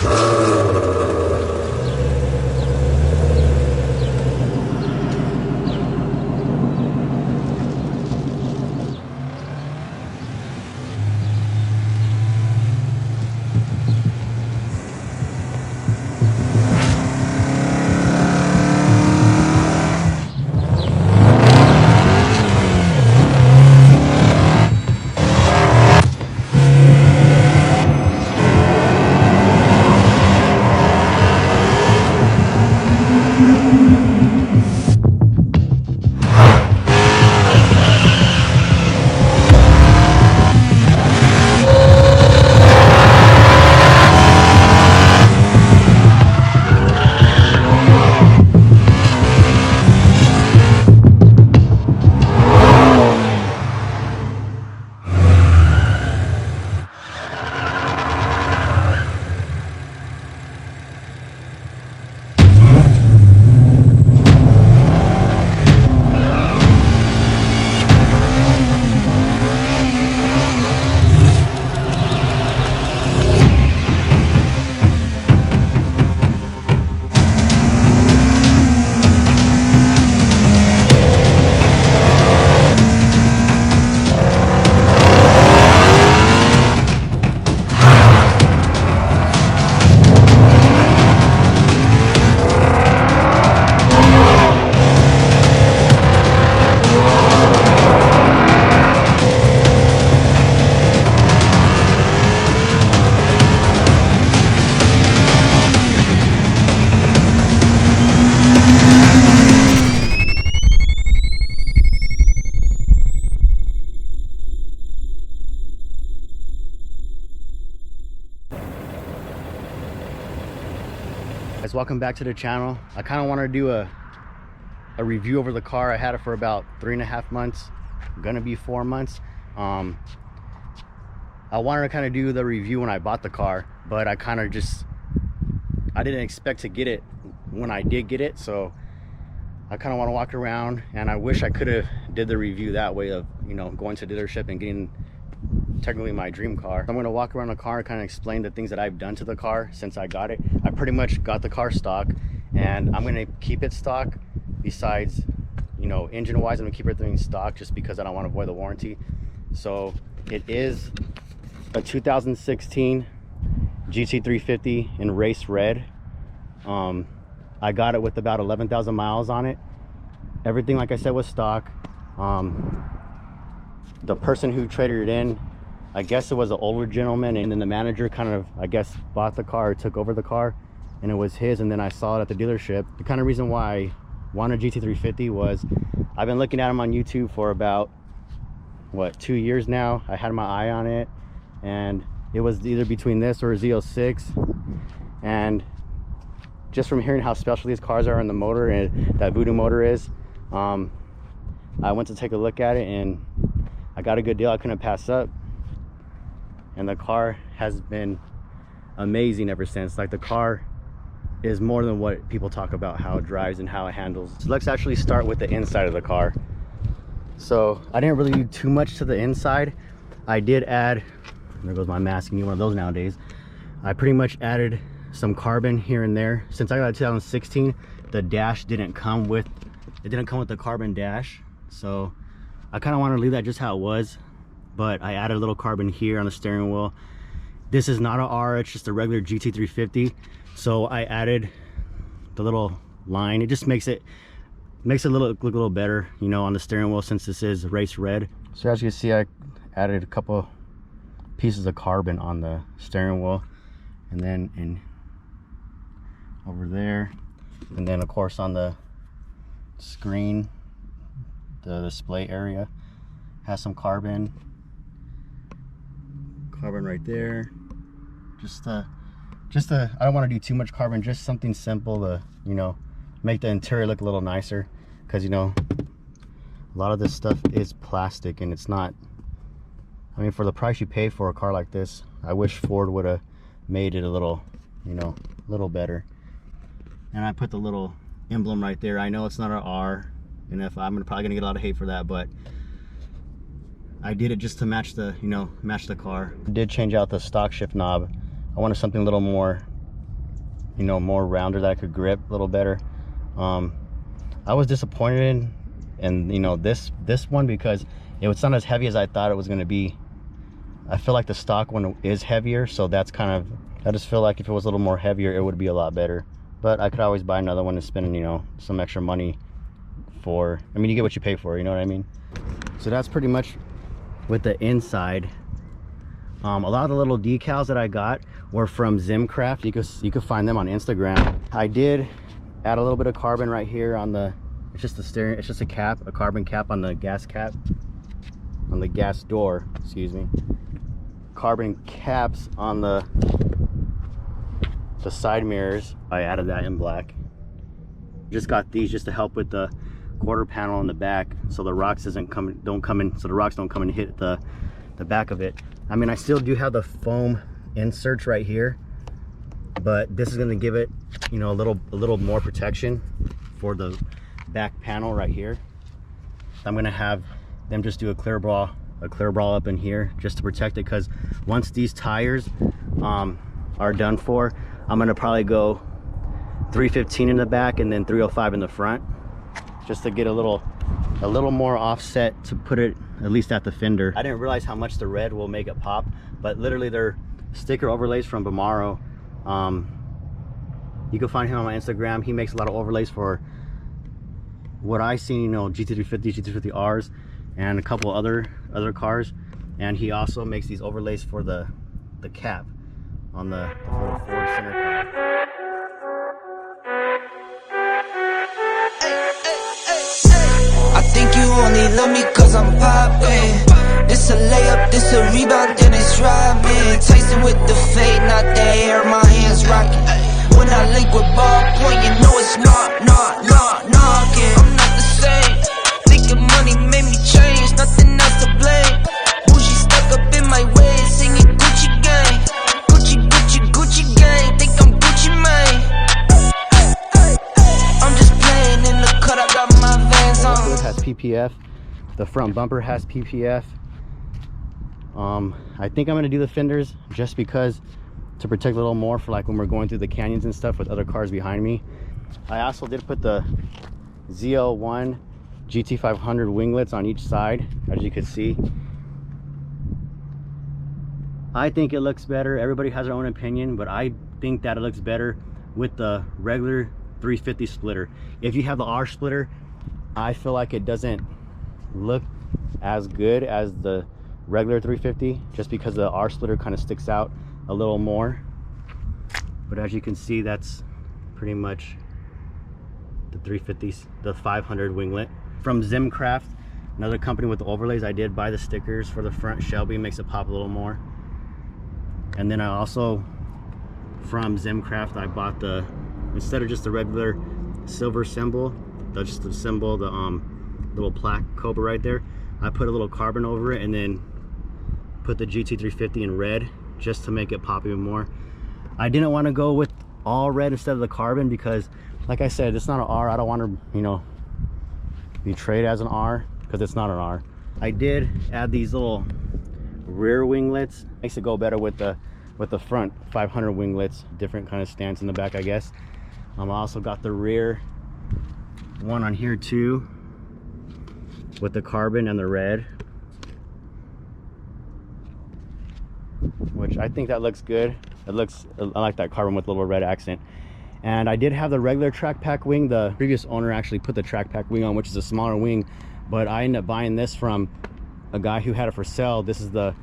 Guys, welcome back to the channel. I kind of want to do a review over the car. I had it for about 3.5 months, gonna be 4 months. I wanted to kind of do the review when I bought the car, but I didn't expect to get it when I did get it, so I kind of want to walk around, and I wish I could have did the review that way of, you know, going to the dealership and getting technically my dream car. I'm going to walk around the car and kind of explain the things that I've done to the car since I got it. I pretty much got the car stock, and I'm going to keep it stock. Besides, you know, engine wise, I'm going to keep everything stock just because I don't want to avoid the warranty. So it is a 2016 GT350 in race red. I got it with about 11,000 miles on it. Everything, like I said, was stock. The person who traded it in, I guess it was an older gentleman, and then the manager kind of, I guess, bought the car or took over the car, and it was his. And then I saw it at the dealership. The kind of reason why I wanted GT350 was I've been looking at him on YouTube for about, what, 2 years now. I had my eye on it, and it was either between this or a Z06. And just from hearing how special these cars are in the motor and that VOODOO motor is, I went to take a look at it, and I got a good deal I couldn't pass up. And the car has been amazing ever since. Like, the car is more than what people talk about, how it drives and how it handles. So let's actually start with the inside of the car. So I didn't really do too much to the inside. I did add, there goes my mask, you need one of those nowadays. I pretty much added some carbon here and there. Since I got a 2016, the dash didn't come with the carbon dash, so I kind of want to leave that just how it was, but I added a little carbon here on the steering wheel. This is not a R, it's just a regular GT350, so I added the little line. It just makes it look a little better, you know, on the steering wheel, since this is race red. So as you can see, I added a couple pieces of carbon on the steering wheel, and then in over there, and then of course on the screen, the display area has some carbon right there. Just I don't want to do too much carbon, just something simple to, you know, make the interior look a little nicer, because, you know, a lot of this stuff is plastic, and it's not, I mean, for the price you pay for a car like this, I wish Ford would have made it a little, you know, a little better. And I put the little emblem right there. I know it's not an R, and if I'm probably gonna get a lot of hate for that, but I did it just to match the, you know, match the car. I did change out the stock shift knob. I wanted something a little more you know, more rounder, that I could grip a little better. I was disappointed in you know, this one, because it's not as heavy as I thought it was going to be. I feel like the stock one is heavier, so that's kind of, I just feel like if it was a little more heavier, it would be a lot better. But I could always buy another one and spend, you know, some extra money for, I mean, you get what you pay for, you know what I mean? So that's pretty much with the inside. A lot of the little decals that I got were from Zimcraft. You could find them on Instagram. I did add a little bit of carbon right here on the, it's just the steering, it's just a cap, a carbon cap on the gas cap, on the gas door, excuse me. Carbon caps on the side mirrors. I added that in black. Just got these just to help with the quarter panel in the back, so the rocks don't come in, so the rocks don't come and hit the back of it. I mean, I still do have the foam inserts right here, but this is going to give it, you know, a little more protection for the back panel right here. I'm going to have them just do a clear bra up in here just to protect it, because once these tires are done for, I'm going to probably go 315 in the back and then 305 in the front, just to get a little more offset to put it at least at the fender. I didn't realize how much the red will make it pop, but literally they're sticker overlays from Bamaro. You can find him on my Instagram. He makes a lot of overlays for what I seen, you know, GT350, GT350Rs, and a couple other cars. And he also makes these overlays for the cap on the little Ford center cap. I think you only love me cause I'm poppin'. This a layup, this a rebound, then it's robbing. Tyson with the fade, not the air, my hands rockin'. When I link with ballpoint, you know it's knockin'. I'm not the same. Thinking money made me change, nothing else to blame. Bougie stuck up in my way, singing Gucci gang. Gucci gang, think I'm Gucci Mane. I'm just playing in the cut, I got my Vans on. It has PPF. The front bumper has PPF. I think I'm gonna do the fenders just because, to protect a little more for like when we're going through the canyons and stuff with other cars behind me. I also did put the ZL1 GT500 winglets on each side, as you can see. I think it looks better. Everybody has their own opinion, but I think that it looks better with the regular 350 splitter. If you have the R splitter, I feel like it doesn't look as good as the regular 350, just because the R splitter kind of sticks out a little more. But as you can see, that's pretty much the 350s, the 500 winglet from Zimcraft, another company with the overlays. I did buy the stickers for the front Shelby, makes it pop a little more. And then I also, from Zimcraft, I bought the, instead of just the regular silver symbol, just the symbol, the little plaque cobra right there, I put a little carbon over it and then put the GT350 in red just to make it pop even more. I didn't want to go with all red instead of the carbon because, like I said, it's not an R. I don't want to, you know, be traded as an R because it's not an R. I did add these little rear winglets. Makes it go better with the front 500 winglets. Different kind of stance in the back, I guess. I also got the rear one on here too, with the carbon and the red, which I think that looks good. It looks, I like that carbon with a little red accent. And I did have the regular track pack wing. The previous owner actually put the track pack wing on, which is a smaller wing, but I ended up buying this from a guy who had it for sale. This is the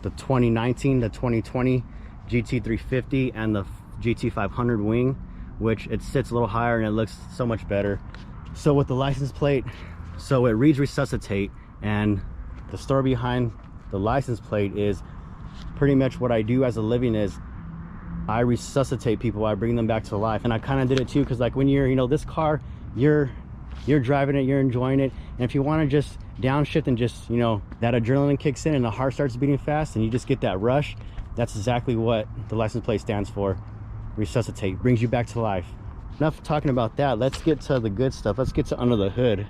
2019 to 2020 GT350 and the GT500 wing, which it sits a little higher and it looks so much better. So with the license plate, so it reads resuscitate, and the story behind the license plate is pretty much what I do as a living is I resuscitate people. I bring them back to life. And I kind of did it too, because like when you're, you know, this car, you're driving it, you're enjoying it, and if you want to just downshift and just, you know, that adrenaline kicks in and the heart starts beating fast and you just get that rush, that's exactly what the license plate stands for. Resuscitate, brings you back to life. Enough talking about that, let's get to the good stuff. Let's get to under the hood.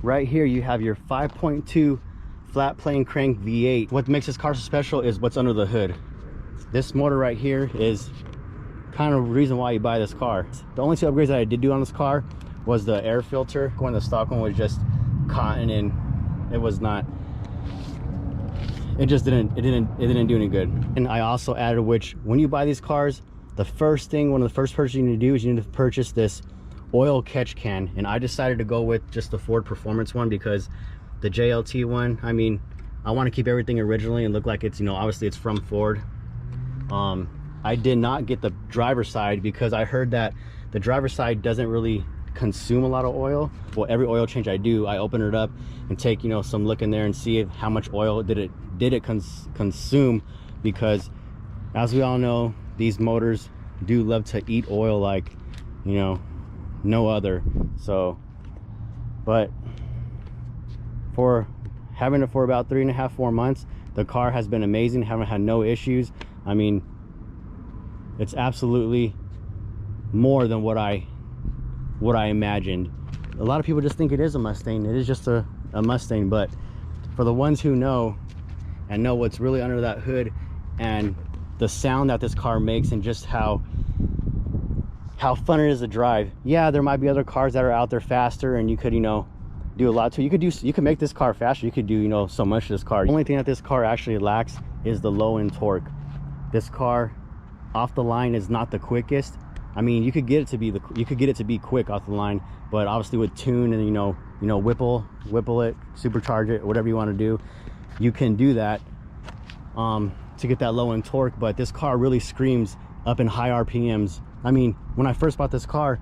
Right here you have your 5.2 flat plane crank V8. What makes this car so special is what's under the hood. This motor right here is kind of reason why you buy this car. The only 2 upgrades that I did do on this car was the air filter. When the stock one was just cotton, and it was not, it didn't do any good. And I also added, which when you buy these cars, the first thing, one of the first purchases you need to do is you need to purchase this oil catch can. And I decided to go with just the Ford Performance one, because the JLT one, I mean, I want to keep everything originally and look like it's, you know, obviously it's from Ford. I did not get the driver's side because I heard that the driver's side doesn't really consume a lot of oil. Well, every oil change I do, I open it up and take, you know, some look in there and see how much oil did it consume, because as we all know, these motors do love to eat oil like, you know, no other. So, but for having it for about 3.5-4 months, the car has been amazing. Haven't had no issues. I mean, it's absolutely more than what I imagined. A lot of people just think it is a Mustang. It is just a Mustang, but for the ones who know and know what's really under that hood and the sound that this car makes and just how fun it is to drive. Yeah, there might be other cars that are out there faster and you could, you know, do a lot to. You could make this car faster. You could do, you know, so much to this car. The only thing that this car actually lacks is the low end torque. This car off the line is not the quickest. I mean, you could get it to be quick off the line, but obviously with tune and you know whipple it, supercharge it, whatever you want to do, you can do that to get that low end torque. But this car really screams up in high RPMs. I mean, when I first bought this car,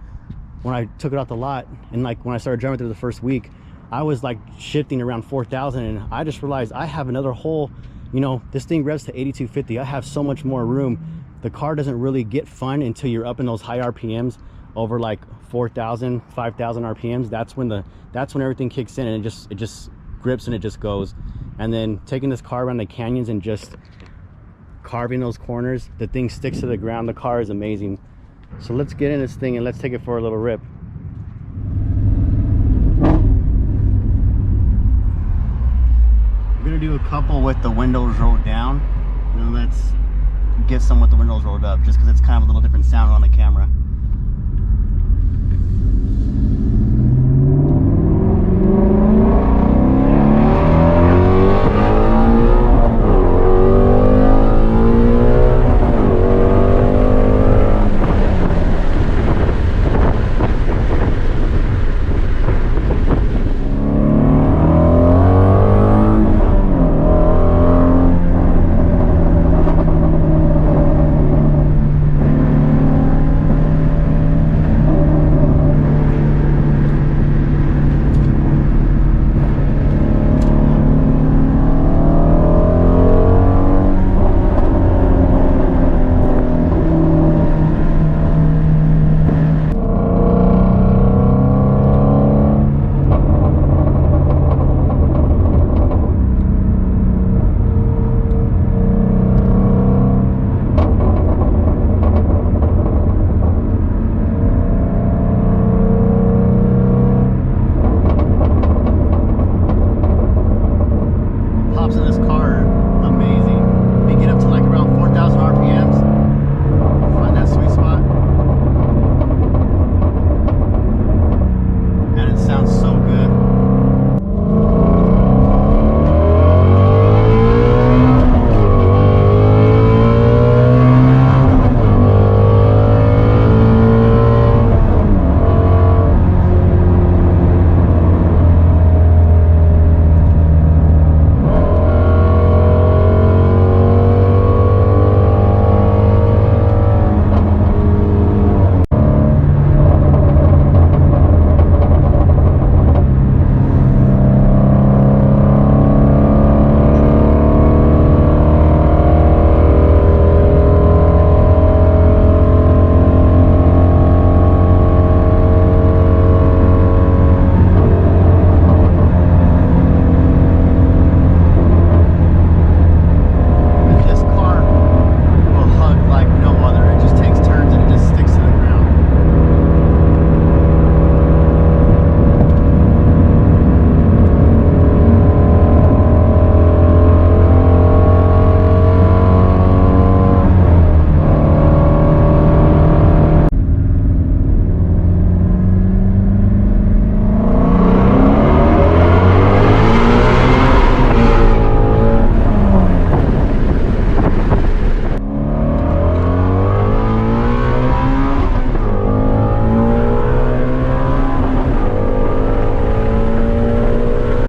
when I took it off the lot and like when I started driving through the first week, I was like shifting around 4,000, and I just realized I have another whole, you know, this thing revs to 8250. I have so much more room. The car doesn't really get fun until you're up in those high RPMs over like 4,000, 5,000 RPMs. That's when everything kicks in and it just grips and it just goes. And then taking this car around the canyons and just carving those corners, the thing sticks to the ground. The car is amazing. So let's get in this thing and let's take it for a little rip. I'm gonna do a couple with the windows rolled down, and then let's get some with the windows rolled up, just because it's kind of a little different sound on the camera.